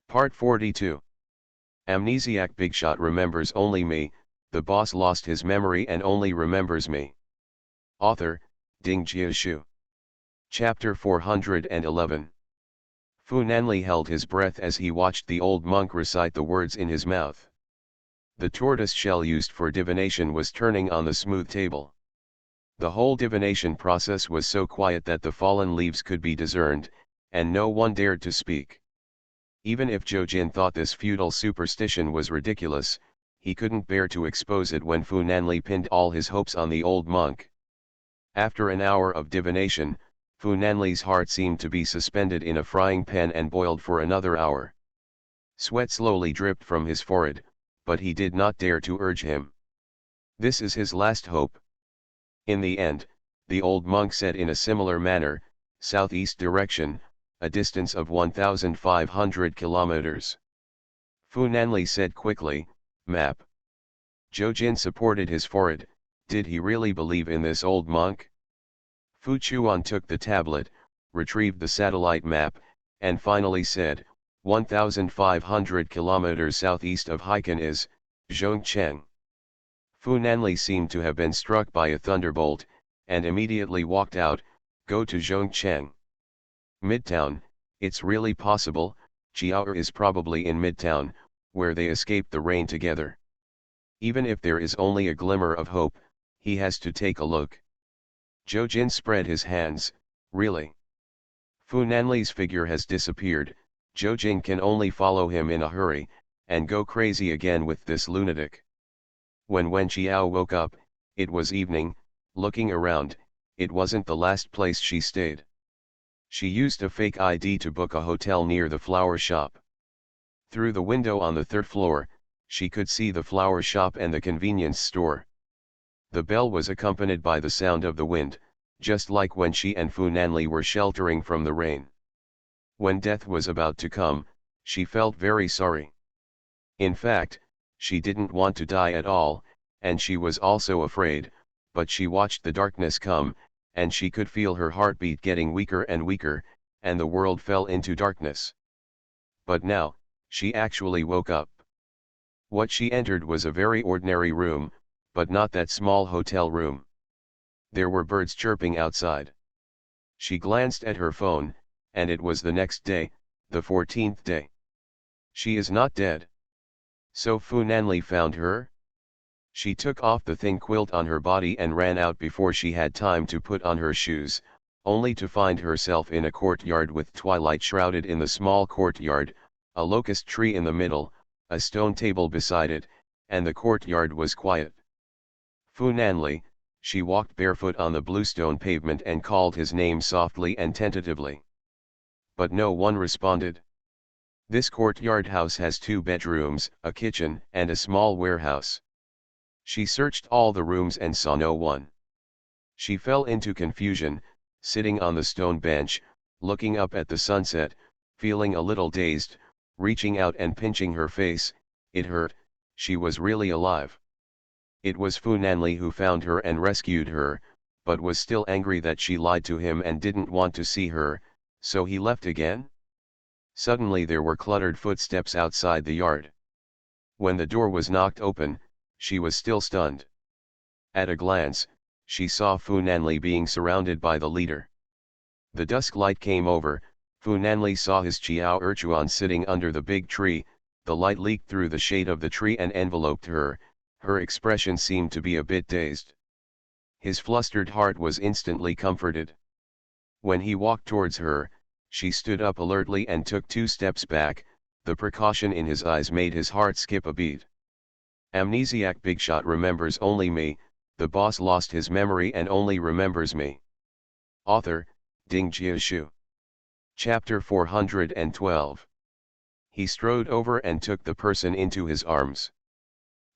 Part 42. Amnesiac Bigshot remembers only me, the boss lost his memory and only remembers me. Author, Ding Jiashu. Chapter 411. Fu Nanli held his breath as he watched the old monk recite the words in his mouth. The tortoise shell used for divination was turning on the smooth table. The whole divination process was so quiet that the fallen leaves could be discerned, and no one dared to speak. Even if Jojin thought this feudal superstition was ridiculous, he couldn't bear to expose it when Fu Nanli pinned all his hopes on the old monk. After an hour of divination, Fu Nanli's heart seemed to be suspended in a frying pan and boiled for another hour. Sweat slowly dripped from his forehead, but he did not dare to urge him. This is his last hope. In the end, the old monk said in a similar manner, southeast direction, a distance of 1,500 kilometers. Fu Nanli said quickly, map. Jojin supported his forehead. Did he really believe in this old monk? Fu Chuan took the tablet, retrieved the satellite map, and finally said, 1,500 kilometers southeast of Haikan is, Zhongcheng. Fu Nanli seemed to have been struck by a thunderbolt, and immediately walked out, go to Zhongcheng. Midtown, it's really possible, Chiao is probably in Midtown, where they escaped the rain together. Even if there is only a glimmer of hope, he has to take a look. Jojin spread his hands, really? Fu Nanli's figure has disappeared, Jojin can only follow him in a hurry, and go crazy again with this lunatic. When Wen Qiao woke up, it was evening. Looking around, it wasn't the last place she stayed. She used a fake ID to book a hotel near the flower shop. Through the window on the third floor, she could see the flower shop and the convenience store. The bell was accompanied by the sound of the wind, just like when she and Fu Nanli were sheltering from the rain. When death was about to come, she felt very sorry. In fact, she didn't want to die at all, and she was also afraid, but she watched the darkness come, and she could feel her heartbeat getting weaker and weaker, and the world fell into darkness. But now, she actually woke up. What she entered was a very ordinary room, but not that small hotel room. There were birds chirping outside. She glanced at her phone, and it was the next day, the 14th day. She is not dead. So Fu Nanli found her? She took off the thin quilt on her body and ran out before she had time to put on her shoes, only to find herself in a courtyard with twilight shrouded in the small courtyard, a locust tree in the middle, a stone table beside it, and the courtyard was quiet. Fu Nanli, she walked barefoot on the bluestone pavement and called his name softly and tentatively. But no one responded. This courtyard house has 2 bedrooms, a kitchen, and a small warehouse. She searched all the rooms and saw no one. She fell into confusion, sitting on the stone bench, looking up at the sunset, feeling a little dazed, reaching out and pinching her face. It hurt, she was really alive. It was Fu Nanli who found her and rescued her, but was still angry that she lied to him and didn't want to see her, so he left again? Suddenly there were cluttered footsteps outside the yard. When the door was knocked open, she was still stunned. At a glance, she saw Fu Nanli being surrounded by the leader. The dusk light came over, Fu Nanli saw his Qiao Erchuan sitting under the big tree, the light leaked through the shade of the tree and enveloped her, her expression seemed to be a bit dazed. His flustered heart was instantly comforted. When he walked towards her, she stood up alertly and took 2 steps back, the precaution in his eyes made his heart skip a beat. Amnesiac Bigshot remembers only me, the boss lost his memory and only remembers me. Author, Ding Jiashu. Chapter 412. He strode over and took the person into his arms.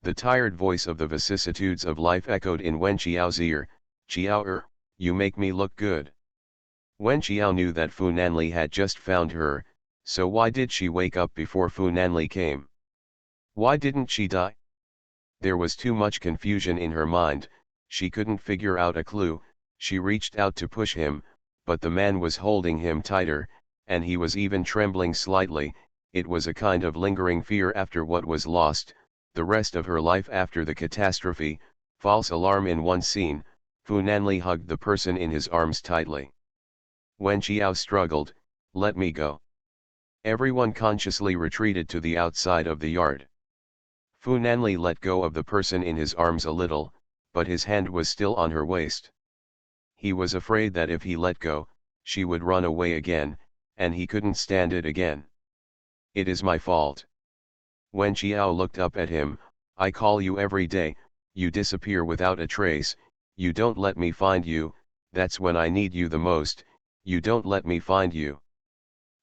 The tired voice of the vicissitudes of life echoed in Wen Qiao's ear, Qiao, you make me look good. Wen Qiao knew that Fu Nanli had just found her, so why did she wake up before Fu Nanli came? Why didn't she die? There was too much confusion in her mind, she couldn't figure out a clue. She reached out to push him, but the man was holding him tighter, and he was even trembling slightly. it was a kind of lingering fear after what was lost, the rest of her life after the catastrophe. False alarm. In one scene, Fu Nanli hugged the person in his arms tightly. Wen Qiao struggled, "Let me go." Everyone consciously retreated to the outside of the yard. Fu Nanli let go of the person in his arms a little, but his hand was still on her waist. He was afraid that if he let go, she would run away again, and he couldn't stand it again. "It is my fault." Wen Qiao looked up at him. "I call you every day, you disappear without a trace, you don't let me find you, that's when I need you the most, you don't let me find you."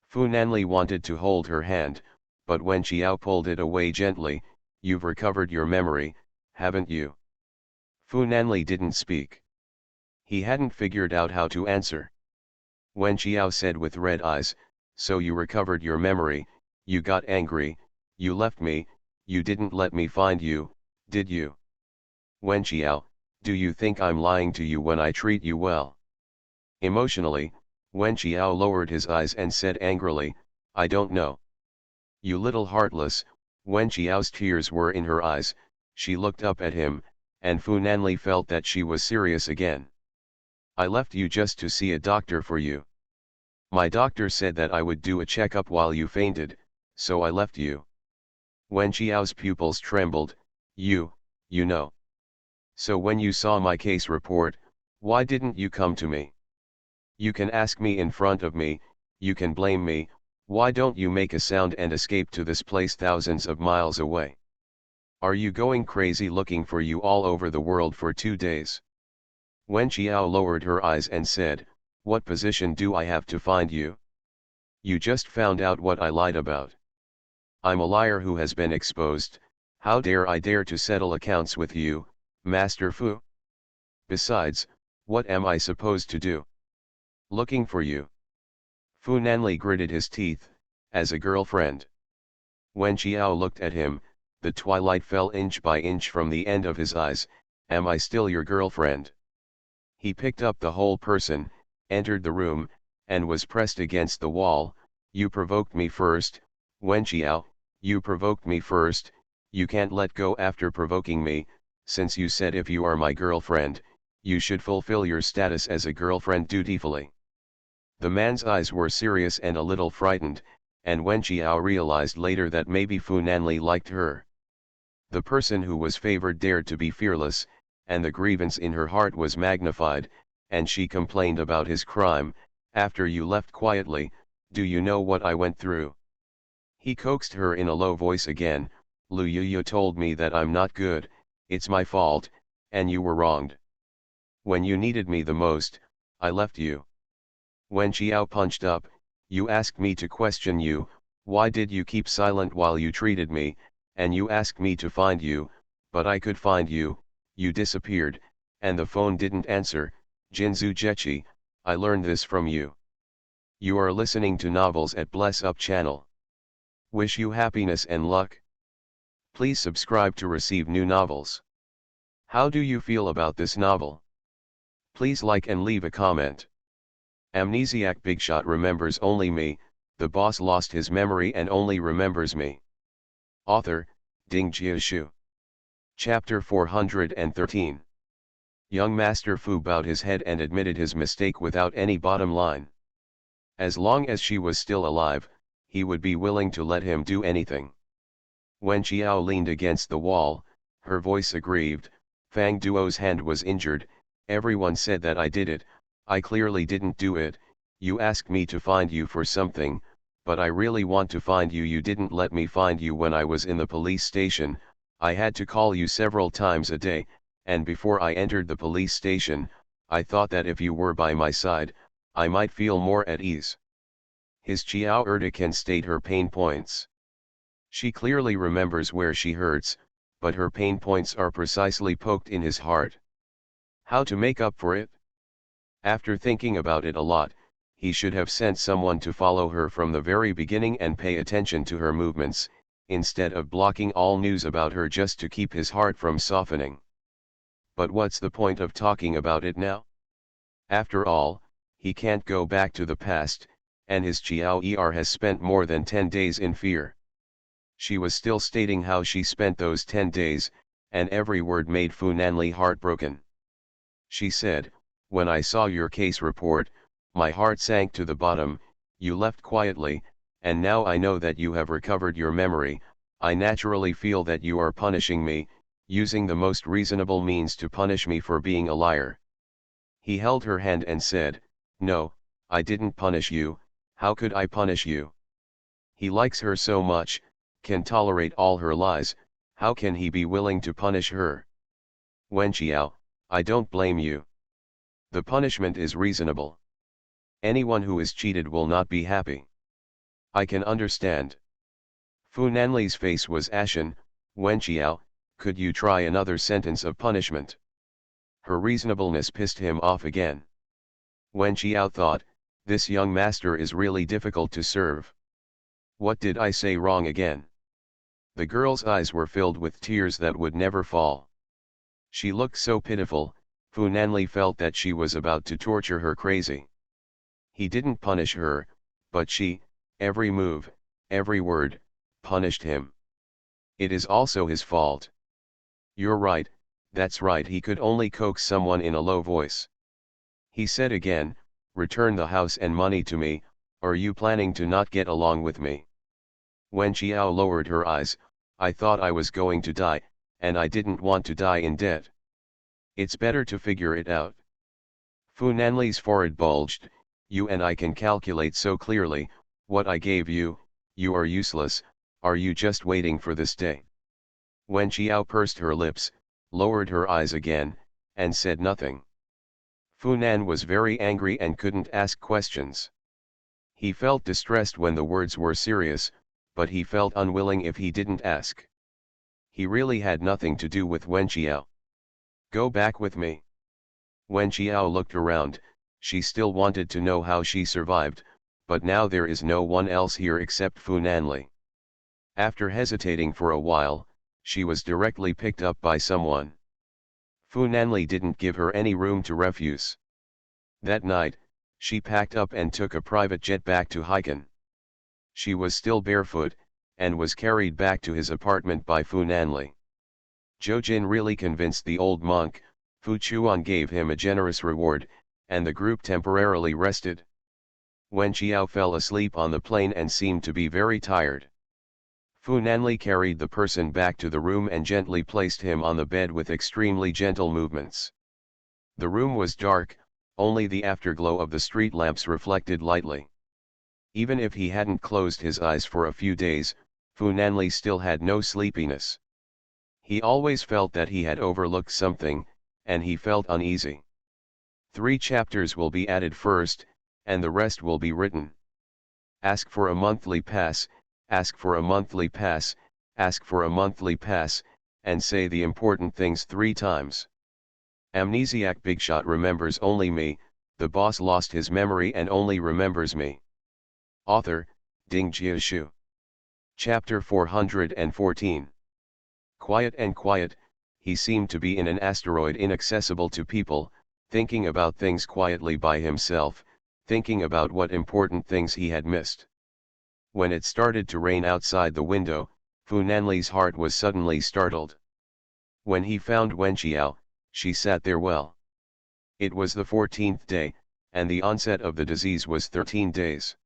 Fu Nanli wanted to hold her hand, but Wen Qiao pulled it away gently. "You've recovered your memory, haven't you?" Fu Nanli didn't speak. He hadn't figured out how to answer. Wen Qiao said with red eyes, "So you recovered your memory, you got angry, you left me, you didn't let me find you, did you?" "Wen Qiao, do you think I'm lying to you when I treat you well?" Emotionally, Wen Qiao lowered his eyes and said angrily, "I don't know." "You little heartless." Wen Qiao's tears were in her eyes. She looked up at him, and Fu Nanli felt that she was serious again. "I left you just to see a doctor for you. My doctor said that I would do a checkup while you fainted, so I left you." Wen Qiao's pupils trembled. You know. So when you saw my case report, why didn't you come to me? You can ask me in front of me, you can blame me, why don't you make a sound and escape to this place thousands of miles away? Are you going crazy looking for you all over the world for 2 days? Wen Qiao lowered her eyes and said, "What position do I have to find you? You just found out what I lied about. I'm a liar who has been exposed. How dare I dare to settle accounts with you, Master Fu? Besides, what am I supposed to do? Looking for you?" Fu Nanli gritted his teeth. "As a girlfriend." Wen Qiao looked at him, the twilight fell inch by inch from the end of his eyes. "Am I still your girlfriend?" He picked up the whole person, entered the room, and was pressed against the wall. "You provoked me first, Wen Qiao, you provoked me first, you can't let go after provoking me, since you said if you are my girlfriend, you should fulfill your status as a girlfriend dutifully." The man's eyes were serious and a little frightened, and Wen Qiao realized later that maybe Fu Nanli liked her. The person who was favored dared to be fearless, and the grievance in her heart was magnified, and she complained about his crime. "After you left quietly, do you know what I went through?" He coaxed her in a low voice again. "Lu Yuyu told me that I'm not good, it's my fault, and you were wronged. When you needed me the most, I left you." Wen Qiao punched up. "You asked me to question you, why did you keep silent while you treated me, and you asked me to find you, but I could find you, you disappeared, and the phone didn't answer. Jinzu Jechi, I learned this from you." You are listening to Novels at Bless Up channel. Wish you happiness and luck. Please subscribe to receive new novels. How do you feel about this novel? Please like and leave a comment. Amnesiac Bigshot remembers only me, the boss lost his memory and only remembers me. Author, Ding Jiashu. Chapter 413. Young Master Fu bowed his head and admitted his mistake without any bottom line. As long as she was still alive, he would be willing to let him do anything. Wen Qiao leaned against the wall, her voice aggrieved. "Fang Duo's hand was injured, everyone said that I did it, I clearly didn't do it, you asked me to find you for something, but I really want to find you. You didn't let me find you when I was in the police station, I had to call you several times a day, and before I entered the police station, I thought that if you were by my side, I might feel more at ease." His Qiao Erta can state her pain points. She clearly remembers where she hurts, but her pain points are precisely poked in his heart. How to make up for it? After thinking about it a lot, he should have sent someone to follow her from the very beginning and pay attention to her movements, instead of blocking all news about her just to keep his heart from softening. But what's the point of talking about it now? After all, he can't go back to the past, and his Chiao Er has spent more than 10 days in fear. She was still stating how she spent those 10 days, and every word made Fu Nanli heartbroken. She said, "When I saw your case report, my heart sank to the bottom. You left quietly, and now I know that you have recovered your memory. I naturally feel that you are punishing me, using the most reasonable means to punish me for being a liar." He held her hand and said, "No, I didn't punish you. How could I punish you? He likes her so much, can tolerate all her lies, how can he be willing to punish her? Wen Qiao, I don't blame you. The punishment is reasonable. Anyone who is cheated will not be happy. I can understand." Fu Nanli's face was ashen. "Wen Qiao, could you try another sentence of punishment?" Her reasonableness pissed him off again. Wen Qiao thought, this young master is really difficult to serve. What did I say wrong again? The girl's eyes were filled with tears that would never fall. She looked so pitiful, Fu Nanli felt that she was about to torture her crazy. He didn't punish her, but she, every move, every word, punished him. It is also his fault. You're right, that's right. He could only coax someone in a low voice. He said again, "Return the house and money to me, or you planning to not get along with me?" Wen Qiao lowered her eyes. "I thought I was going to die, and I didn't want to die in debt. It's better to figure it out." Fu Nanli's forehead bulged. "You and I can calculate so clearly, what I gave you, you are useless. Are you just waiting for this day?" Wen Qiao pursed her lips, lowered her eyes again, and said nothing. Fu Nan was very angry and couldn't ask questions. He felt distressed when the words were serious, but he felt unwilling if he didn't ask. He really had nothing to do with Wen Qiao. "Go back with me." Wen Qiao looked around. She still wanted to know how she survived, but now there is no one else here except Fu Nanli. After hesitating for a while, she was directly picked up by someone. Fu Nanli didn't give her any room to refuse. That night, she packed up and took a private jet back to Haikan. She was still barefoot, and was carried back to his apartment by Fu Nanli. Zhou Jin really convinced the old monk. Fu Chuan gave him a generous reward, and the group temporarily rested. Wen Qiao fell asleep on the plane and seemed to be very tired. Fu Nanli carried the person back to the room and gently placed him on the bed with extremely gentle movements. The room was dark, only the afterglow of the street lamps reflected lightly. Even if he hadn't closed his eyes for a few days, Fu Nanli still had no sleepiness. He always felt that he had overlooked something, and he felt uneasy. 3 chapters will be added first, and the rest will be written. Ask for a monthly pass, ask for a monthly pass, ask for a monthly pass, and say the important things 3 times. Amnesiac Bigshot remembers only me, the boss lost his memory and only remembers me. Author, Ding Jiashu. Chapter 414. Quiet and quiet, he seemed to be in an asteroid inaccessible to people, thinking about things quietly by himself, thinking about what important things he had missed. When it started to rain outside the window, Fu Nanli's heart was suddenly startled. When he found Wen Qiao, she sat there well. It was the 14th day, and the onset of the disease was 13 days.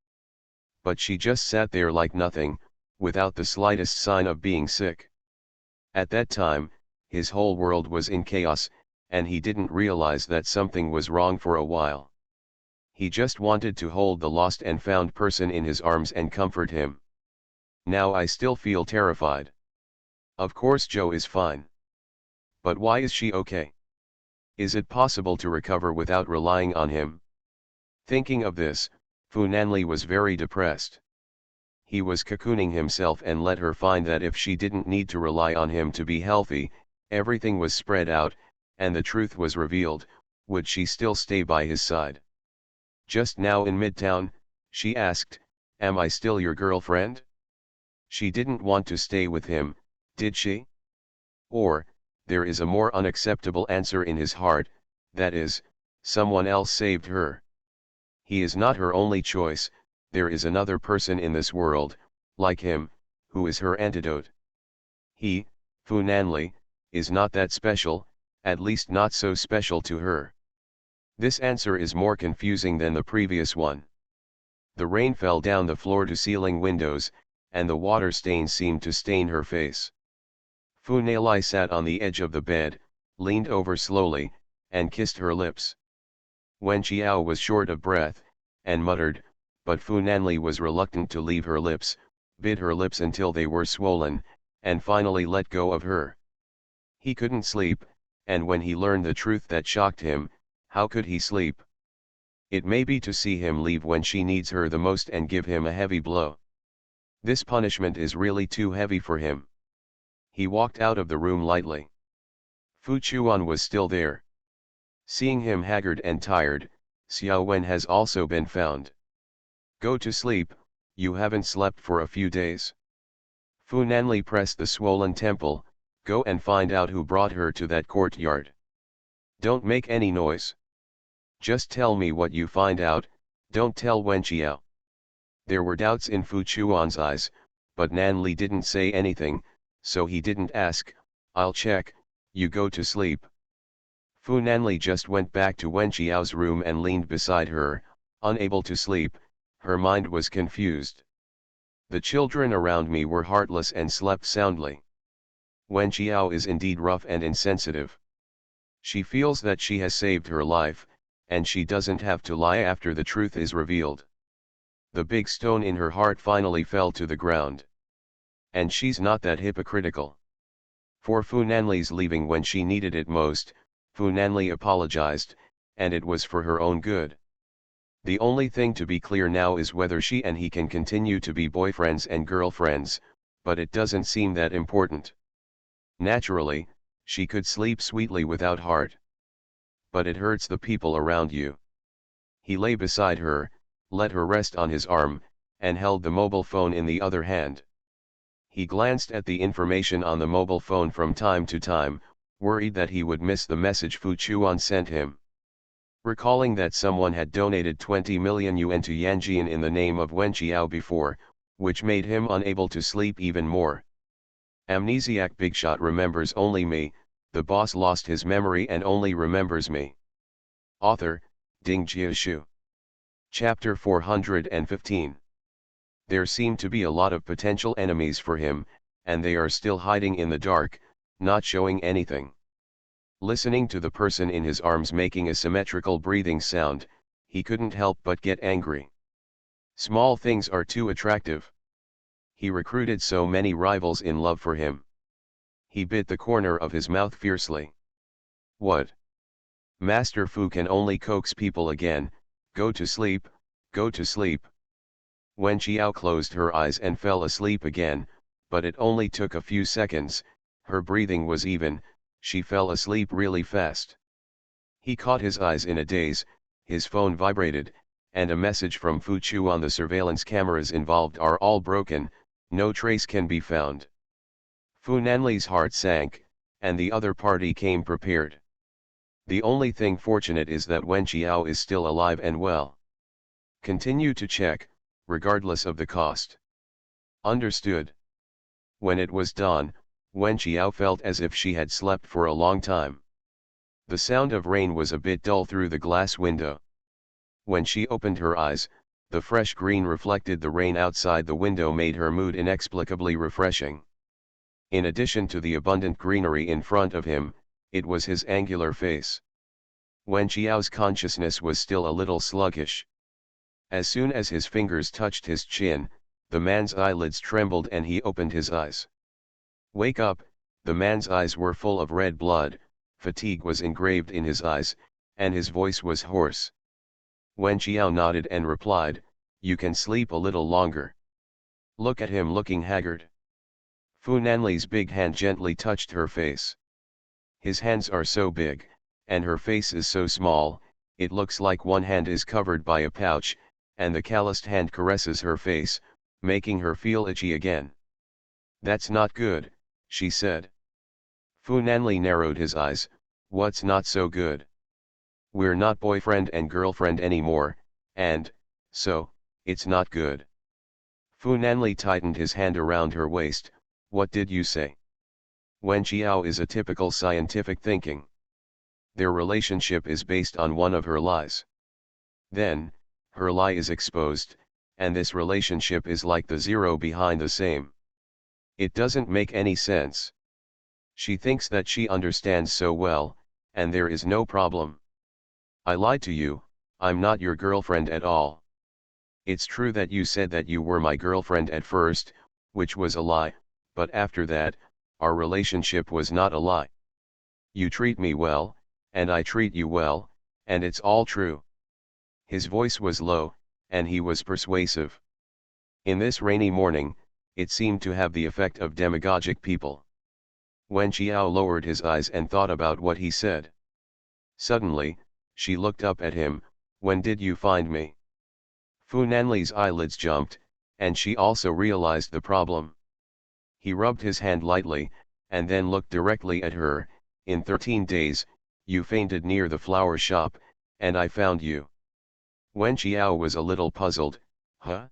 But she just sat there like nothing, without the slightest sign of being sick. At that time, his whole world was in chaos, and he didn't realize that something was wrong for a while. He just wanted to hold the lost and found person in his arms and comfort him. Now I still feel terrified. Of course Zhou is fine. But why is she okay? Is it possible to recover without relying on him? Thinking of this, Fu Nanli was very depressed. He was cocooning himself and let her find that if she didn't need to rely on him to be healthy, everything was spread out, and the truth was revealed, would she still stay by his side? Just now in Midtown, she asked, "Am I still your girlfriend?" She didn't want to stay with him, did she? Or, there is a more unacceptable answer in his heart, that is, someone else saved her. He is not her only choice, there is another person in this world, like him, who is her antidote. He, Fu Nanli, is not that special, at least not so special to her. This answer is more confusing than the previous one. The rain fell down the floor-to-ceiling windows, and the water stains seemed to stain her face. Fu Nanli sat on the edge of the bed, leaned over slowly, and kissed her lips. Wen Qiao was short of breath, and muttered, but Fu Nanli was reluctant to leave her lips, bit her lips until they were swollen, and finally let go of her. He couldn't sleep, and when he learned the truth that shocked him, how could he sleep? It may be to see him leave when she needs her the most and give him a heavy blow. This punishment is really too heavy for him. He walked out of the room lightly. Fu Chuan was still there. Seeing him haggard and tired, Xiao Wen has also been found. Go to sleep, you haven't slept for a few days. Fu Nanli pressed the swollen temple, go and find out who brought her to that courtyard. Don't make any noise. Just tell me what you find out, don't tell Wen Qiao. There were doubts in Fu Chuan's eyes, but Nanli didn't say anything, so he didn't ask, I'll check, you go to sleep. Fu Nanli just went back to Wen Qiao's room and leaned beside her, unable to sleep, her mind was confused. The children around me were heartless and slept soundly. Wen Qiao is indeed rough and insensitive. She feels that she has saved her life, and she doesn't have to lie after the truth is revealed. The big stone in her heart finally fell to the ground. And she's not that hypocritical. For Fu Nanli's leaving when she needed it most, Fu Nanli apologized, and it was for her own good. The only thing to be clear now is whether she and he can continue to be boyfriends and girlfriends, but it doesn't seem that important. Naturally, she could sleep sweetly without heart. But it hurts the people around you. He lay beside her, let her rest on his arm, and held the mobile phone in the other hand. He glanced at the information on the mobile phone from time to time, worried that he would miss the message Fu Chuan sent him. Recalling that someone had donated 20 million yuan to Yanjian in the name of Wen Qiao before, which made him unable to sleep even more. Amnesiac Bigshot remembers only me, the boss lost his memory and only remembers me. Author, Ding Jiashu. Chapter 415. There seem to be a lot of potential enemies for him, and they are still hiding in the dark, not showing anything. Listening to the person in his arms making a symmetrical breathing sound, he couldn't help but get angry. Small things are too attractive. He recruited so many rivals in love for him. He bit the corner of his mouth fiercely. What? Master Fu can only coax people again, go to sleep, go to sleep. Wen Qiao closed her eyes and fell asleep again, but it only took a few seconds, her breathing was even, she fell asleep really fast. He caught his eyes in a daze, his phone vibrated, and a message from Fu Chuan: the surveillance cameras involved are all broken, no trace can be found. Fu Nanli's heart sank, and the other party came prepared. The only thing fortunate is that Wen Qiao is still alive and well. Continue to check, regardless of the cost. Understood. When it was dawn, Wen Qiao felt as if she had slept for a long time. The sound of rain was a bit dull through the glass window. When she opened her eyes, the fresh green reflected the rain outside the window made her mood inexplicably refreshing. In addition to the abundant greenery in front of him, it was his angular face. Wen Qiao's consciousness was still a little sluggish. As soon as his fingers touched his chin, the man's eyelids trembled and he opened his eyes. Wake up, the man's eyes were full of red blood, fatigue was engraved in his eyes, and his voice was hoarse. Wen Qiao nodded and replied, you can sleep a little longer. Look at him looking haggard. Fu Nanli's big hand gently touched her face. His hands are so big, and her face is so small, it looks like one hand is covered by a pouch, and the calloused hand caresses her face, making her feel itchy again. That's not good, she said. Fu Nanli narrowed his eyes, what's not so good? We're not boyfriend and girlfriend anymore, and, so, it's not good. Fu Nanli tightened his hand around her waist. What did you say? Wen Qiao is a typical scientific thinking. Their relationship is based on one of her lies. Then, her lie is exposed, and this relationship is like the zero behind the same. It doesn't make any sense. She thinks that she understands so well, and there is no problem. I lied to you, I'm not your girlfriend at all. It's true that you said that you were my girlfriend at first, which was a lie, but after that, our relationship was not a lie. You treat me well, and I treat you well, and it's all true. His voice was low, and he was persuasive. In this rainy morning, it seemed to have the effect of demagogic people. Wen Qiao lowered his eyes and thought about what he said. Suddenly, she looked up at him. When did you find me? Fu Nanli's eyelids jumped, and she also realized the problem. He rubbed his hand lightly, and then looked directly at her. In 13 days, you fainted near the flower shop, and I found you. Wen Qiao was a little puzzled. Huh?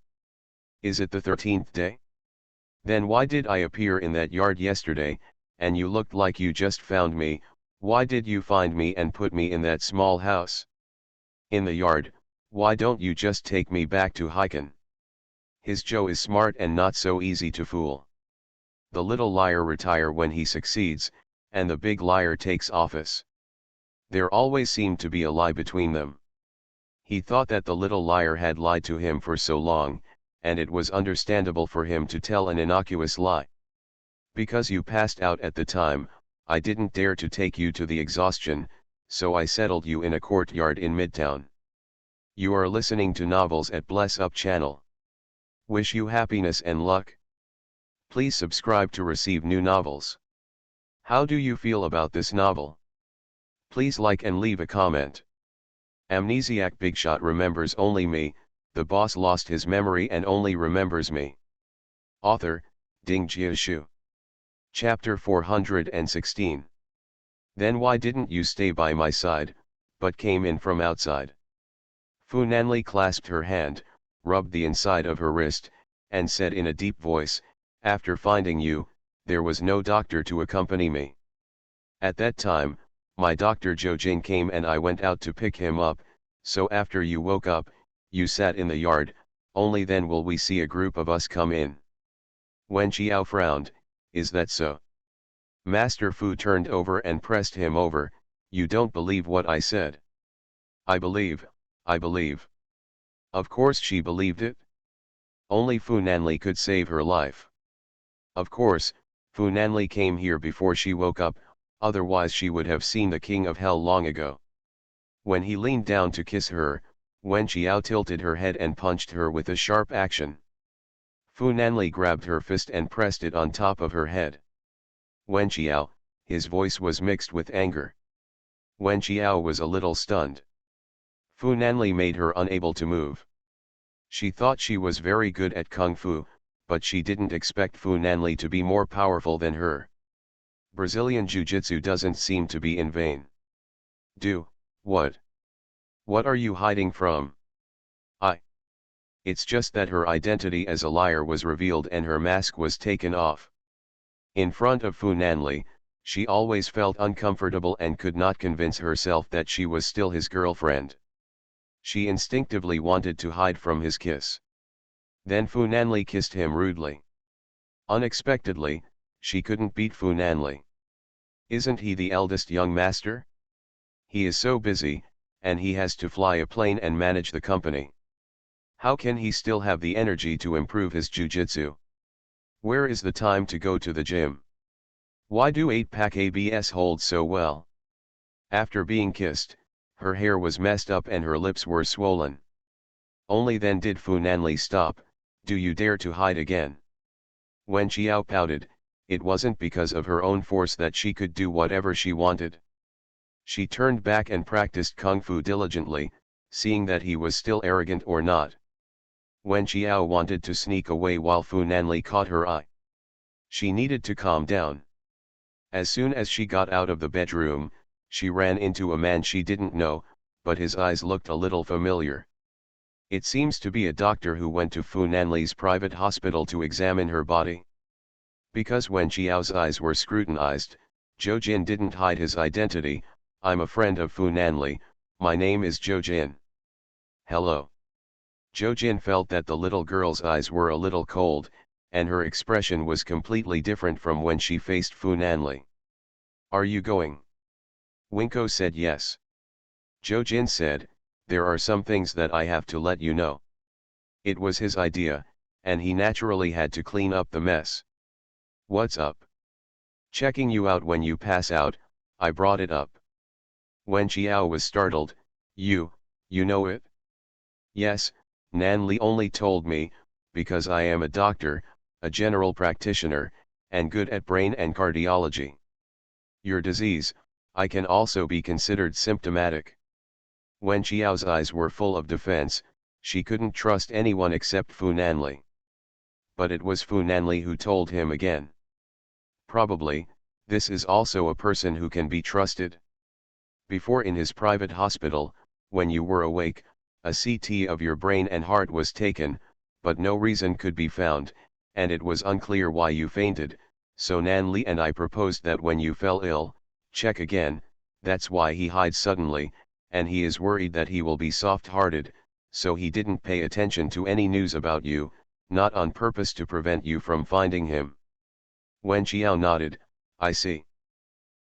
Is it the 13th day? Then why did I appear in that yard yesterday, and you looked like you just found me? Why did you find me and put me in that small house? In the yard, why don't you just take me back to Hiken? His Joe is smart and not so easy to fool. The little liar retire when he succeeds, and the big liar takes office. There always seemed to be a lie between them. He thought that the little liar had lied to him for so long, and it was understandable for him to tell an innocuous lie. Because you passed out at the time, I didn't dare to take you to the exhaustion, so I settled you in a courtyard in Midtown. You are listening to novels at Bless Up channel. Wish you happiness and luck. Please subscribe to receive new novels. How do you feel about this novel? Please like and leave a comment. Amnesiac Bigshot remembers only me, the boss lost his memory and only remembers me. Author, Ding Jiashu. Chapter 416. Then why didn't you stay by my side, but came in from outside? Fu Nanli clasped her hand, rubbed the inside of her wrist, and said in a deep voice, after finding you, there was no doctor to accompany me. At that time, my doctor Zhou Jing came and I went out to pick him up, so after you woke up, you sat in the yard, only then will we see a group of us come in. Wen Qiao frowned, is that so? Master Fu turned over and pressed him over, you don't believe what I said. I believe. Of course she believed it. Only Fu Nanli could save her life. Of course, Fu Nanli came here before she woke up, otherwise she would have seen the king of hell long ago. When he leaned down to kiss her, Wen Qiao tilted her head and punched her with a sharp action. Fu Nanli grabbed her fist and pressed it on top of her head. Wen Qiao, his voice was mixed with anger. Wen Qiao was a little stunned. Fu Nanli made her unable to move. She thought she was very good at kung fu, but she didn't expect Fu Nanli to be more powerful than her. Brazilian Jiu-Jitsu doesn't seem to be in vain. What? What are you hiding from? It's just that her identity as a liar was revealed and her mask was taken off. In front of Fu Nanli, she always felt uncomfortable and could not convince herself that she was still his girlfriend. She instinctively wanted to hide from his kiss. Then Fu Nanli kissed him rudely. Unexpectedly, she couldn't beat Fu Nanli. Isn't he the eldest young master? He is so busy, and he has to fly a plane and manage the company. How can he still have the energy to improve his jiu-jitsu? Where is the time to go to the gym? Why do 8-pack abs hold so well? After being kissed, her hair was messed up and her lips were swollen. Only then did Fu Nanli stop. Do you dare to hide again? When Qiao pouted, it wasn't because of her own force that she could do whatever she wanted. She turned back and practiced kung fu diligently, seeing that he was still arrogant or not. When Qiao wanted to sneak away while Fu Nanli caught her eye. She needed to calm down. As soon as she got out of the bedroom, she ran into a man she didn't know, but his eyes looked a little familiar. It seems to be a doctor who went to Fu Nanli's private hospital to examine her body. Because when Xiao's eyes were scrutinized, Zhou Jin didn't hide his identity. I'm a friend of Fu Nanli, my name is Zhou Jin. Hello. Zhou Jin felt that the little girl's eyes were a little cold, and her expression was completely different from when she faced Fu Nanli. Are you going? Winko said yes. Zhou Jin said, there are some things that I have to let you know. It was his idea, and he naturally had to clean up the mess. What's up? Checking you out when you pass out, I brought it up. When Xiao was startled, you know it? Yes, Nanli only told me, because I am a doctor, a general practitioner, and good at brain and cardiology. Your disease, I can also be considered symptomatic. When Xiao's eyes were full of defense, she couldn't trust anyone except Fu Nanli. But it was Fu Nanli who told him again. Probably, this is also a person who can be trusted. Before in his private hospital, when you were awake, a CT of your brain and heart was taken, but no reason could be found, and it was unclear why you fainted, so Nanli and I proposed that when you fell ill, check again. That's why he hides suddenly, and he is worried that he will be soft-hearted, so he didn't pay attention to any news about you, not on purpose to prevent you from finding him. When Xiao nodded, I see.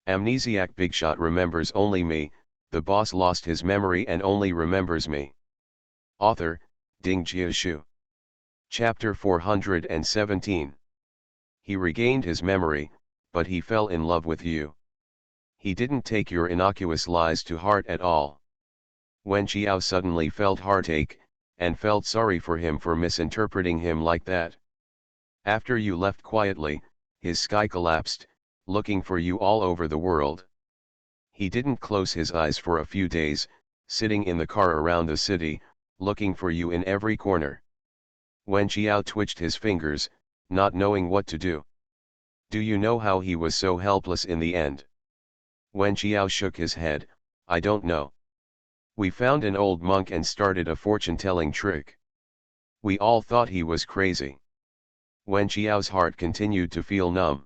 Amnesiac Bigshot remembers only me, the boss lost his memory and only remembers me. Author, Ding Jiashu. Chapter 417. He regained his memory, but he fell in love with you. He didn't take your innocuous lies to heart at all. When Xiao suddenly felt heartache, and felt sorry for him for misinterpreting him like that. After you left quietly, his sky collapsed, looking for you all over the world. He didn't close his eyes for a few days, sitting in the car around the city, looking for you in every corner. When Xiao twitched his fingers, not knowing what to do. Do you know how he was so helpless in the end? When Xiao shook his head, I don't know. We found an old monk and started a fortune-telling trick. We all thought he was crazy. When Xiao's heart continued to feel numb.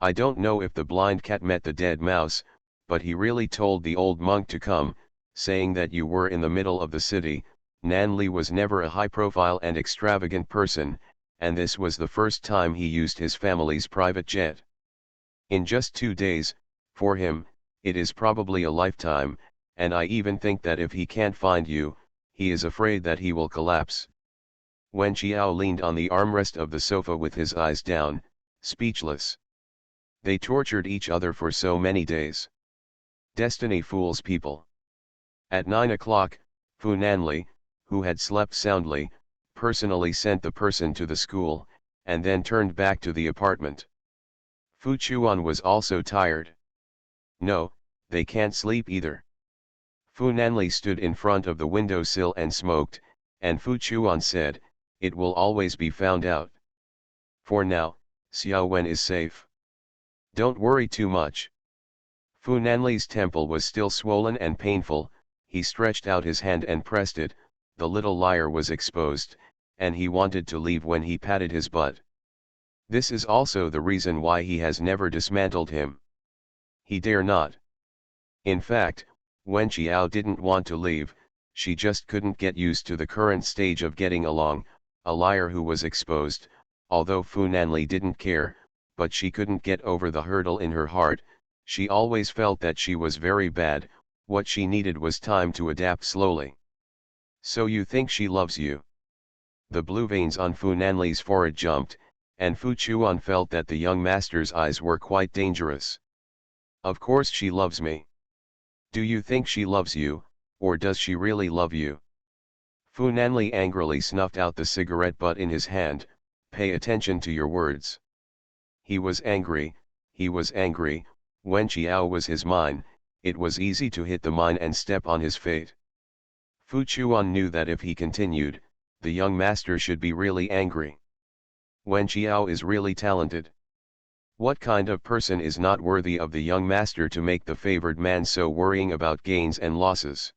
I don't know if the blind cat met the dead mouse, but he really told the old monk to come, saying that you were in the middle of the city. Nanli was never a high-profile and extravagant person, and this was the first time he used his family's private jet. In just 2 days, for him, it is probably a lifetime, and I even think that if he can't find you, he is afraid that he will collapse. When Xiao leaned on the armrest of the sofa with his eyes down, speechless. They tortured each other for so many days. Destiny fools people. At 9 o'clock, Fu Nanli, who had slept soundly, personally sent the person to the school, and then turned back to the apartment. Fu Chuan was also tired. No, they can't sleep either. Fu Nanli stood in front of the windowsill and smoked, and Fu Chuan said, it will always be found out. For now, Xiao Wen is safe. Don't worry too much. Fu Nanli's temple was still swollen and painful. He stretched out his hand and pressed it. The little liar was exposed, and he wanted to leave when he patted his butt. This is also the reason why he has never dismantled him. He dare not. In fact, when Xiao didn't want to leave, she just couldn't get used to the current stage of getting along, a liar who was exposed, although Fu Nanli didn't care, but she couldn't get over the hurdle in her heart. She always felt that she was very bad. What she needed was time to adapt slowly. So you think she loves you? The blue veins on Fu Nanli's forehead jumped, and Fu Chuan felt that the young master's eyes were quite dangerous. Of course she loves me. Do you think she loves you, or does she really love you? Fu Nanli angrily snuffed out the cigarette butt in his hand. Pay attention to your words. He was angry. When Xiao was his mine, it was easy to hit the mine and step on his fate. Fu Chuan knew that if he continued, the young master should be really angry. When Xiao is really talented. What kind of person is not worthy of the young master to make the favored man so worrying about gains and losses?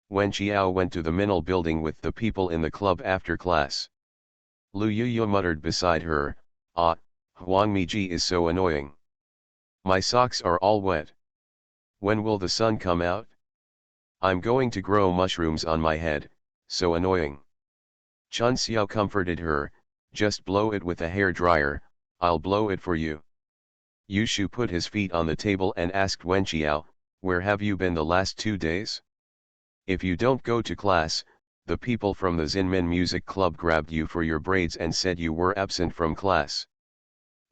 Wen Qiao went to the Minal building with the people in the club after class. Lu Yuyu muttered beside her, "Ah, Huang Miji is so annoying. My socks are all wet. When will the sun come out? I'm going to grow mushrooms on my head, so annoying." Chun Xiao comforted her, "Just blow it with a hair dryer, I'll blow it for you." Yu Shu put his feet on the table and asked Wen Qiao, "Where have you been the last 2 days? If you don't go to class, the people from the Zinmen Music Club grabbed you for your braids and said you were absent from class."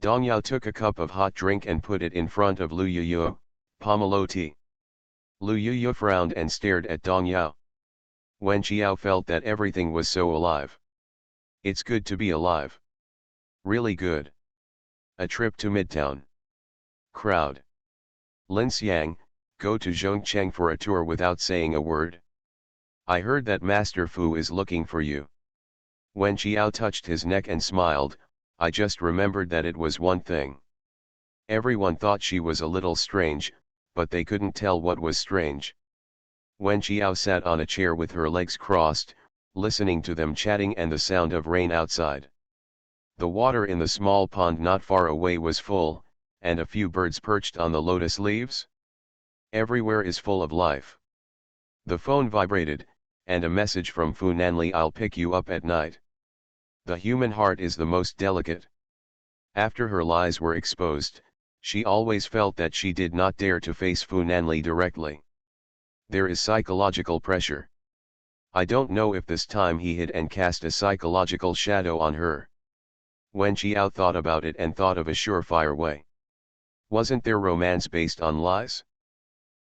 Dong Yao took a cup of hot drink and put it in front of Lu Yuyu, "Pomelo tea." Lu Yuyu frowned and stared at Dong Yao. Wen Qiao felt that everything was so alive. It's good to be alive. Really good. A trip to Midtown. Crowd. Lin Xiang, go to Zhongcheng for a tour without saying a word. I heard that Master Fu is looking for you. Wen Qiao touched his neck and smiled, "I just remembered that it was one thing." Everyone thought she was a little strange, but they couldn't tell what was strange. Wen Qiao sat on a chair with her legs crossed, listening to them chatting and the sound of rain outside. The water in the small pond not far away was full, and a few birds perched on the lotus leaves. Everywhere is full of life. The phone vibrated, and a message from Fu Nanli, "I'll pick you up at night." The human heart is the most delicate. After her lies were exposed, she always felt that she did not dare to face Fu Nanli directly. There is psychological pressure. I don't know if this time he hid and cast a psychological shadow on her. Wen Qiao thought about it and thought of a surefire way. Wasn't there romance based on lies?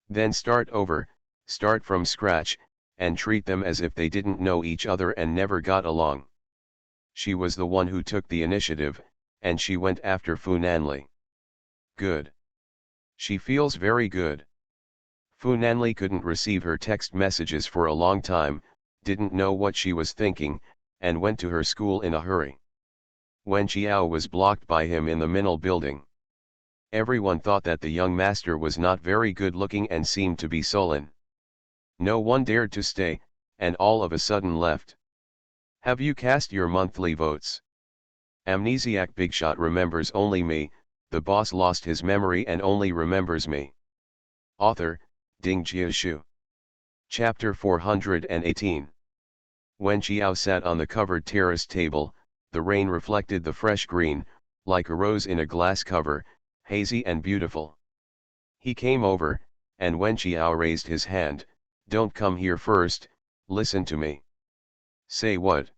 Then start over, start from scratch, and treat them as if they didn't know each other and never got along. She was the one who took the initiative, and she went after Fu Nanli. Good. She feels very good. Fu Nanli couldn't receive her text messages for a long time, didn't know what she was thinking, and went to her school in a hurry. Wen Qiao was blocked by him in the Minal building. Everyone thought that the young master was not very good looking and seemed to be sullen. No one dared to stay, and all of a sudden left. Have you cast your monthly votes? Amnesiac Bigshot remembers only me, the boss lost his memory and only remembers me. Author, Ding Jiashu. Chapter 418. Wen Qiao sat on the covered terrace table, the rain reflected the fresh green, like a rose in a glass cover, hazy and beautiful. He came over, and Wen Qiao raised his hand, "Don't come here first, listen to me." "Say what?"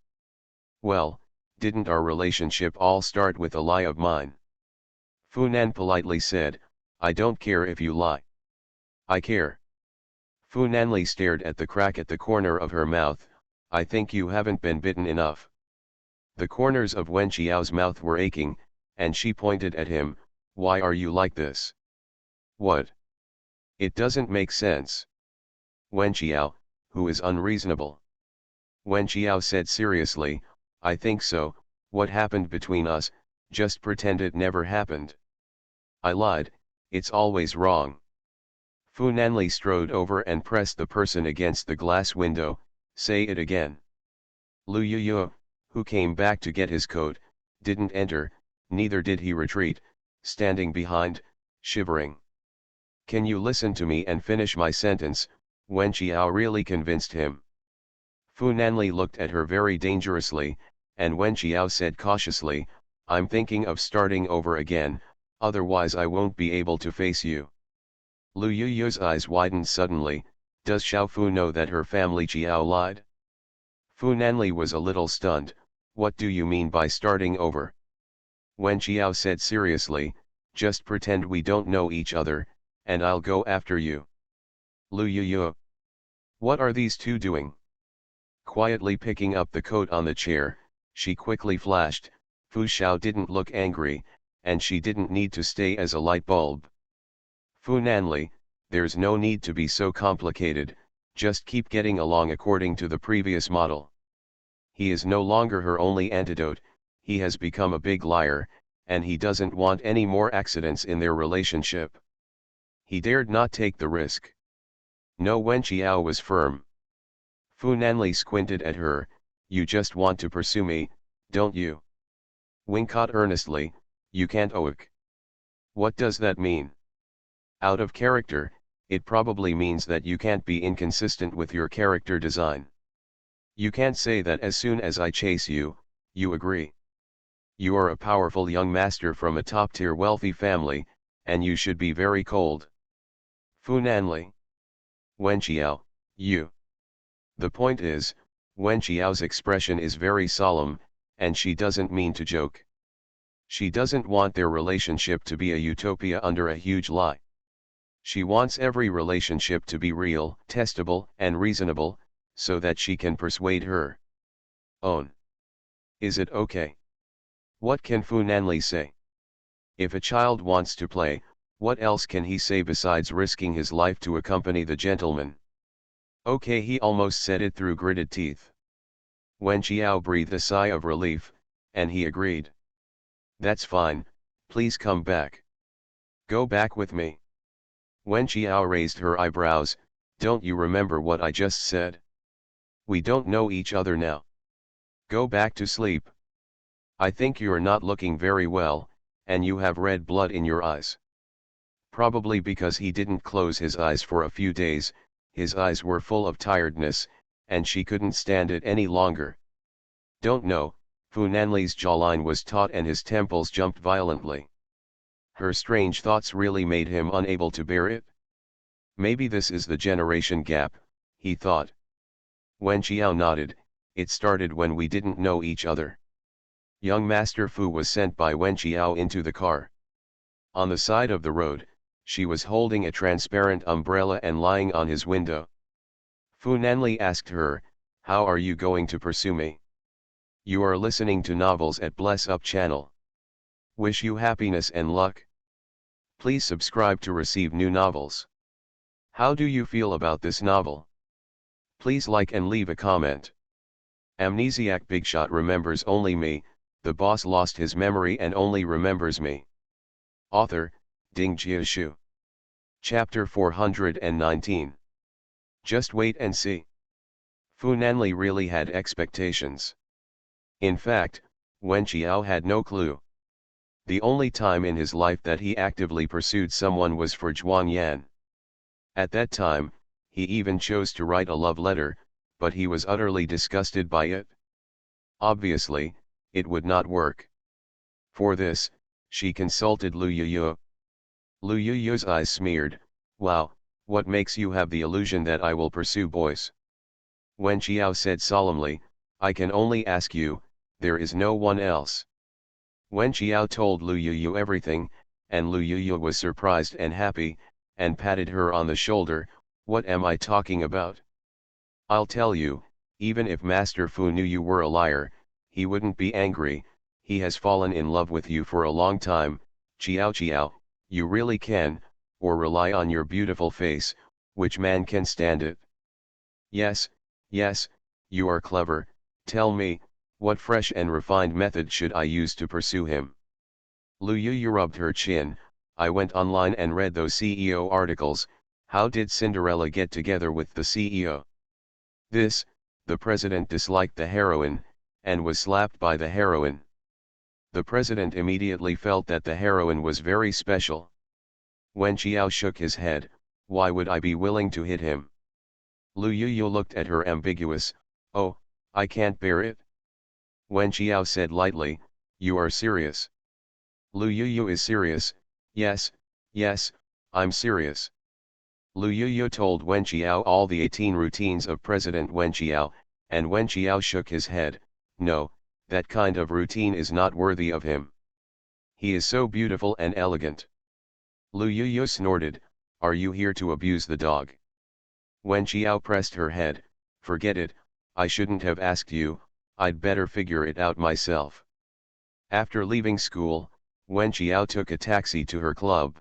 "Well, didn't our relationship all start with a lie of mine?" Fu Nan politely said, "I don't care if you lie." "I care." Fu Nanli stared at the crack at the corner of her mouth, "I think you haven't been bitten enough." The corners of Wen Qiao's mouth were aching, and she pointed at him, "Why are you like this?" "What? It doesn't make sense." "Wen Qiao, who is unreasonable?" Wen Qiao said seriously, "I think so. What happened between us, just pretend it never happened." "I lied, it's always wrong." Fu Nanli strode over and pressed the person against the glass window, "Say it again." Lu Yuyu, who came back to get his coat, didn't enter, neither did he retreat, standing behind, shivering. "Can you listen to me and finish my sentence?" Wen Qiao really convinced him. Fu Nanli looked at her very dangerously, and Wen Qiao said cautiously, "I'm thinking of starting over again, otherwise I won't be able to face you." Lu Yuyu's eyes widened suddenly, "Does Xiao Fu know that her family Qiao lied?" Fu Nanli was a little stunned, "What do you mean by starting over?" Wen Qiao said seriously, "Just pretend we don't know each other, and I'll go after you." Lu Yuyu. What are these two doing? Quietly picking up the coat on the chair, she quickly flashed, Fu Xiao didn't look angry, and she didn't need to stay as a light bulb. Fu Nanli, there's no need to be so complicated, just keep getting along according to the previous model. He is no longer her only antidote, he has become a big liar, and he doesn't want any more accidents in their relationship. He dared not take the risk. No, Wen Qiao was firm. Fu Nanli squinted at her. You just want to pursue me, don't you? Wincott earnestly, you can't oak. What does that mean? Out of character, it probably means that you can't be inconsistent with your character design. You can't say that as soon as I chase you, you agree. You are a powerful young master from a top-tier wealthy family, and you should be very cold. Fu Nanli. Wen Qiao, you. The point is, Wen Qiao's expression is very solemn, and she doesn't mean to joke. She doesn't want their relationship to be a utopia under a huge lie. She wants every relationship to be real, testable, and reasonable, so that she can persuade her own. Is it okay? What can Fu Nanli say? If a child wants to play, what else can he say besides risking his life to accompany the gentleman? Okay, he almost said it through gritted teeth. Wen Qiao breathed a sigh of relief, and he agreed. That's fine, please come back. Go back with me. Wen Qiao raised her eyebrows. Don't you remember what I just said? We don't know each other now. Go back to sleep. I think you're not looking very well, and you have red blood in your eyes. Probably because he didn't close his eyes for a few days, his eyes were full of tiredness, and she couldn't stand it any longer. Don't know. Fu Nanli's jawline was taut and his temples jumped violently. Her strange thoughts really made him unable to bear it. Maybe this is the generation gap, he thought. Wen Qiao nodded. It started when we didn't know each other. Young Master Fu was sent by Wen Qiao into the car. On the side of the road, she was holding a transparent umbrella and lying on his window. Fu Nanli asked her, how are you going to pursue me? You are listening to novels at Bless Up channel. Wish you happiness and luck. Please subscribe to receive new novels. How do you feel about this novel? Please like and leave a comment. Amnesiac Bigshot remembers only me, the boss lost his memory and only remembers me. Author, Ding Jiashu. Chapter 419. Just wait and see. Fu Nanli really had expectations. In fact, Wen Qiao had no clue. The only time in his life that he actively pursued someone was for Zhuang Yan. At that time, he even chose to write a love letter, but he was utterly disgusted by it. Obviously, it would not work. For this, she consulted Lu Yuyu. Lu Yuyu's eyes smeared. Wow, what makes you have the illusion that I will pursue boys? Wen Qiao said solemnly, I can only ask you, there is no one else. Wen Qiao told Lu Yuyu everything, and Lu Yuyu was surprised and happy, and patted her on the shoulder. What am I talking about? I'll tell you, even if Master Fu knew you were a liar, he wouldn't be angry. He has fallen in love with you for a long time. Qiao, you really can, or rely on your beautiful face, which man can stand it? Yes, you are clever. Tell me, what fresh and refined method should I use to pursue him? Lu Yuyu rubbed her chin. I went online and read those CEO articles. How did Cinderella get together with the CEO? The president disliked the heroine, and was slapped by the heroine. The president immediately felt that the heroine was very special. Wen Qiao shook his head. Why would I be willing to hit him? Lu Yuyu looked at her ambiguous. Oh, I can't bear it. Wen Qiao said lightly, you are serious. Lu Yuyu is serious. Yes, I'm serious. Lu Yuyu told Wen Qiao all the 18 routines of President Wen Qiao, and Wen Qiao shook his head. No, that kind of routine is not worthy of him. He is so beautiful and elegant. Lu Yuyu snorted. Are you here to abuse the dog? Wen Qiao pressed her head. Forget it, I shouldn't have asked you, I'd better figure it out myself. After leaving school, Wen Qiao took a taxi to her club.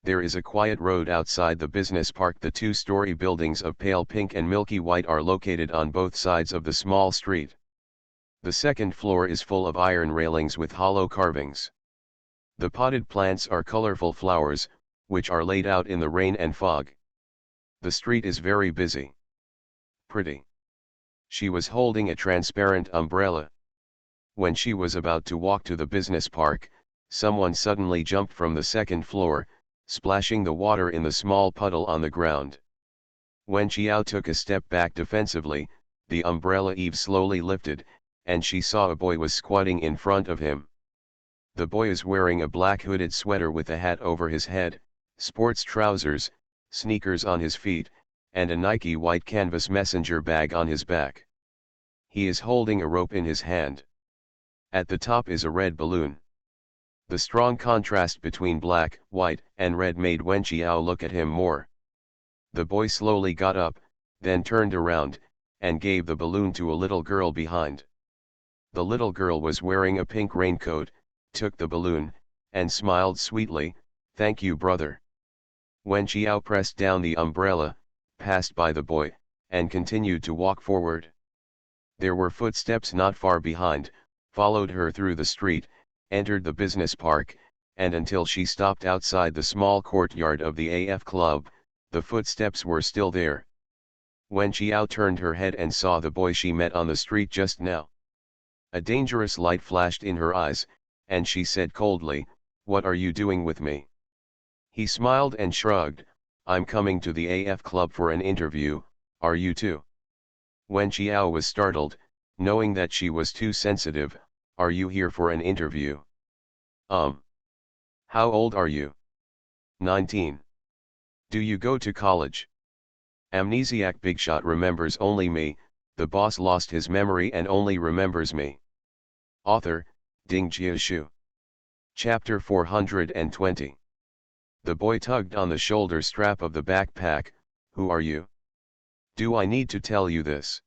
There is a quiet road outside the business park. The two-story buildings of pale pink and milky white are located on both sides of the small street. The second floor is full of iron railings with hollow carvings. The potted plants are colorful flowers, which are laid out in the rain and fog. The street is very busy. Pretty. She was holding a transparent umbrella. When she was about to walk to the business park, someone suddenly jumped from the second floor, splashing the water in the small puddle on the ground. When Xiao took a step back defensively, the umbrella eave slowly lifted, and she saw a boy was squatting in front of him. The boy is wearing a black hooded sweater with a hat over his head, sports trousers, sneakers on his feet, and a Nike white canvas messenger bag on his back. He is holding a rope in his hand. At the top is a red balloon. The strong contrast between black, white, and red made Wen Xiao look at him more. The boy slowly got up, then turned around, and gave the balloon to a little girl behind. The little girl was wearing a pink raincoat, took the balloon, and smiled sweetly, "Thank you, brother." Wen Xiao pressed down the umbrella, passed by the boy, and continued to walk forward. There were footsteps not far behind, followed her through the street, entered the business park, and until she stopped outside the small courtyard of the AF Club, the footsteps were still there. Wen Xiao turned her head and saw the boy she met on the street just now. A dangerous light flashed in her eyes, and she said coldly, "What are you doing with me?" He smiled and shrugged, "I'm coming to the AF Club for an interview, are you too?" Wen Xiao was startled, knowing that she was too sensitive. "Are you here for an interview?" How old are you?" 19. "Do you go to college?" Amnesiac Bigshot remembers only me, the boss lost his memory and only remembers me. Author, Ding Jiashu. Chapter 420. The boy tugged on the shoulder strap of the backpack. "Who are you? Do I need to tell you this?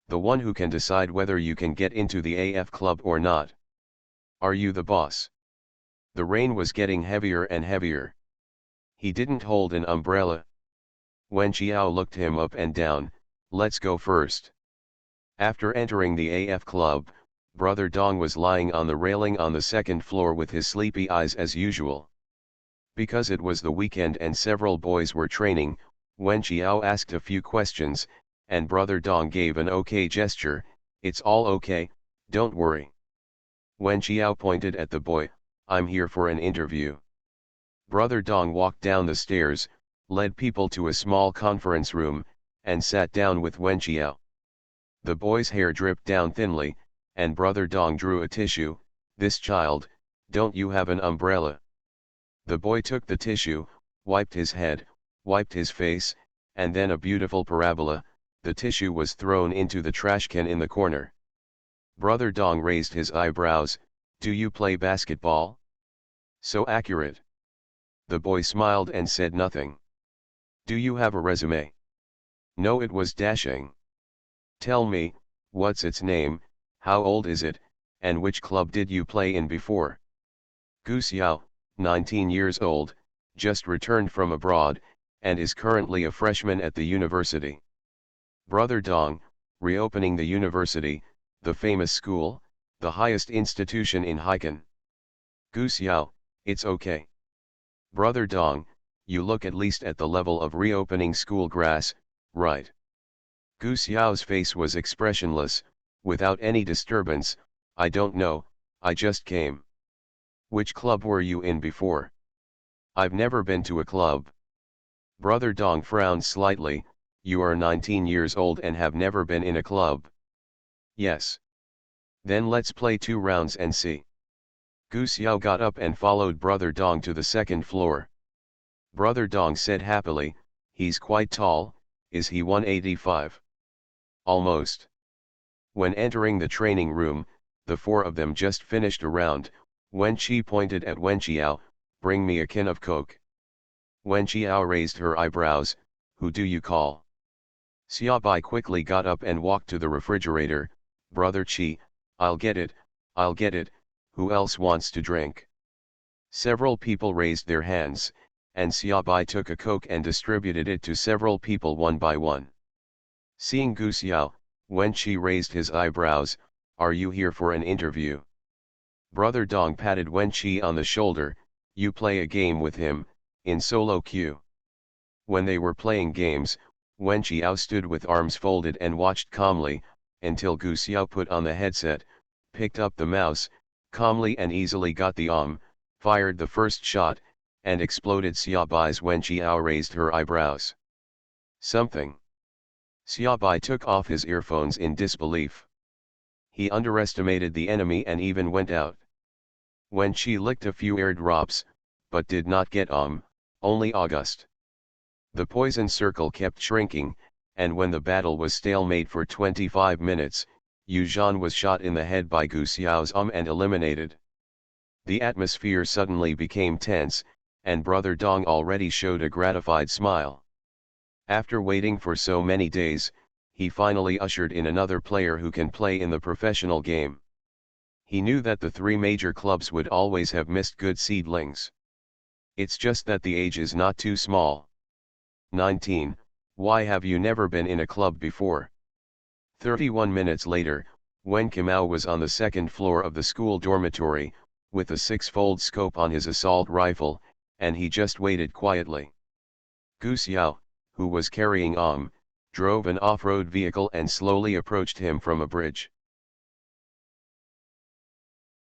The one who can decide whether you can get into the AF Club or not. Are you the boss?" The rain was getting heavier and heavier. He didn't hold an umbrella. Wen Xiao looked him up and down. "Let's go first." After entering the AF Club, Brother Dong was lying on the railing on the second floor with his sleepy eyes as usual. Because it was the weekend and several boys were training, Wen Xiao asked a few questions, and Brother Dong gave an okay gesture. "It's all okay, don't worry." Wen Xiao pointed at the boy, "I'm here for an interview." Brother Dong walked down the stairs, led people to a small conference room, and sat down with Wen Xiao. The boy's hair dripped down thinly, and Brother Dong drew a tissue. "This child, don't you have an umbrella?" The boy took the tissue, wiped his head, wiped his face, and then a beautiful parabola. The tissue was thrown into the trash can in the corner. Brother Dong raised his eyebrows. "Do you play basketball?" "So accurate." The boy smiled and said nothing. "Do you have a resume?" "No." It was dashing. "Tell me, what's its name, how old is it, and which club did you play in before?" Gu Xiao, 19 years old, just returned from abroad, and is currently a freshman at the university. Brother Dong, reopening the university, the famous school, the highest institution in Haikan. Gu Xiao, "It's okay." Brother Dong, "You look at least at the level of reopening school grass, right?" Gu Xiao's face was expressionless, without any disturbance. "I don't know, I just came." "Which club were you in before?" "I've never been to a club." Brother Dong frowned slightly. "You are 19 years old and have never been in a club?" "Yes." "Then let's play 2 rounds and see." Gu Xiao got up and followed Brother Dong to the second floor. Brother Dong said happily, "He's quite tall, is he 185? "Almost." When entering the training room, the 4 of them just finished a round. Wen Qi pointed at Wen Xiao, "Bring me a can of Coke." Wen Xiao raised her eyebrows. "Who do you call?" Xiaobai quickly got up and walked to the refrigerator. "Brother Qi, I'll get it, I'll get it, who else wants to drink?" Several people raised their hands, and Xiaobai took a Coke and distributed it to several people one by one. Seeing Gu Xiao, Wen Qi raised his eyebrows. "Are you here for an interview?" Brother Dong patted Wen Qi on the shoulder. "You play a game with him, in solo queue." When they were playing games, Wen Qiao stood with arms folded and watched calmly, until Gu Xiao put on the headset, picked up the mouse, calmly and easily got the fired the first shot, and exploded Xiaobai's. Wen Qiao raised her eyebrows. Something. Xiaobai took off his earphones in disbelief. He underestimated the enemy and even went out. Wen Qi licked a few airdrops, but did not get only August. The poison circle kept shrinking, and when the battle was stalemate for 25 minutes, Yu Zhan was shot in the head by Gu Xiao's and eliminated. The atmosphere suddenly became tense, and Brother Dong already showed a gratified smile. After waiting for so many days, he finally ushered in another player who can play in the professional game. He knew that the three major clubs would always have missed good seedlings. It's just that the age is not too small. 19, why have you never been in a club before? 31 minutes later, when Kamau was on the second floor of the school dormitory, with a 6-fold scope on his assault rifle, and he just waited quietly. Gu Xiao, who was carrying drove an off-road vehicle and slowly approached him from a bridge.